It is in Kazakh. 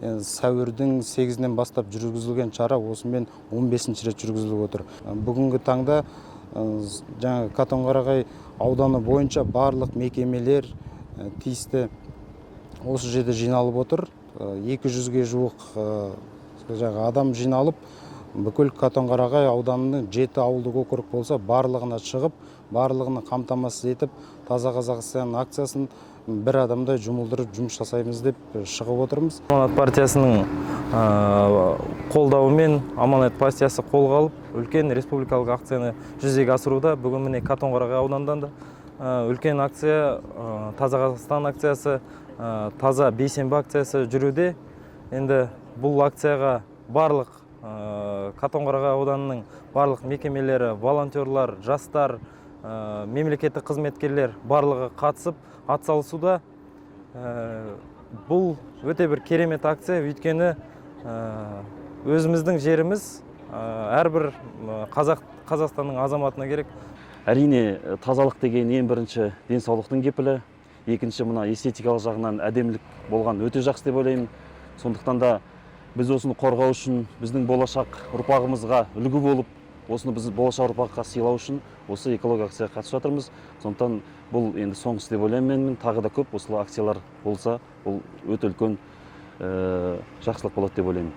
сәуірдің 8-нен бастап жүргізілген шара осымен 15-ші рет жүргізіліп отыр. Бүгінгі таңда жаңа Катонқарағай ауданы бойынша барлық мекемелер тиісті осы жерде жиналып отыр. 200-ге жуық адам жиналып, бүкіл Катонқарағай ауданының 7 ауылдық округ болса, барлығына шығып, барлығына қамтамасыз етіп, Таза Қазақстан акциясын бір адамдай жұмылдырып жұмыс жасаймыз деп шығып отырмыз. Аманат партиясының қолдауымен Аманат партиясы қолға алып, үлкен республикалық акцияны жүзеге асыруда. Бүгін міне Катонқарағай ауданында да үлкен акция, Таза Қазақстан акциясы, Таза бейсенбі акциясы жүруде. Енді бұл акцияға барлық Катонқарағай ауданының барлық мекемелері, волонтерлар, жастар, мемлекеттік қызметкерлер барлығы қатысып атсалысуда. Бұл өте бір керемет акция, өйткені өзіміздің жеріміз әрбір Қазақстанның азаматына керек. Әрине, тазалық деген ең бірінші денсаулықтың кепілі, екінші мына эстетикалық жағынан әдемілік болған өте жақсы деп ойлаймын. Сондықтан да біз осыны қорғау үшін, біздің болашақ ұрпағымызға үлгі болып, осыны біз болашақ ұрпаққа сыйлау үшін осы экология акцияға қатысып жатырмыз. Сондықтан бұл енді соңғысы деп ойлаймын мен. Тағы да көп осылай акциялар болса, бұл өте үлкен жақсылық болады деп ойлаймын.